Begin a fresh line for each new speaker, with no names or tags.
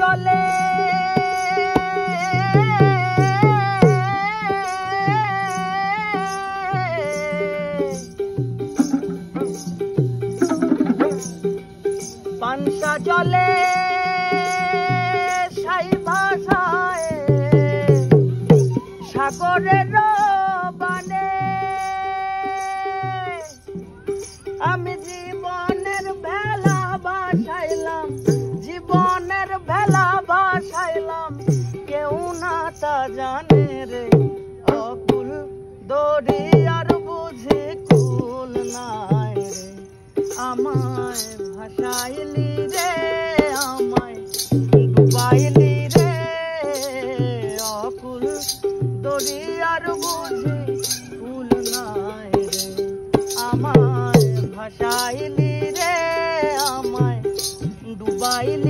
চলে পানসা জলে সাই ভাষায় সাগরের বানে আমি জীবনের ভেলা ভাসাইলাম জীবনের ভেলা ভাসাইলাম কেউ না তা জানে রে অকুল দরিয়ার বুঝি কুল নাই রে আমায় ভাসাইলি রে আমায় ডুবাইলি রে অকুল দরিয়ার বুঝি কুল নাই রে আমায় ভাসাইলি রে আমায় ডুবাইলি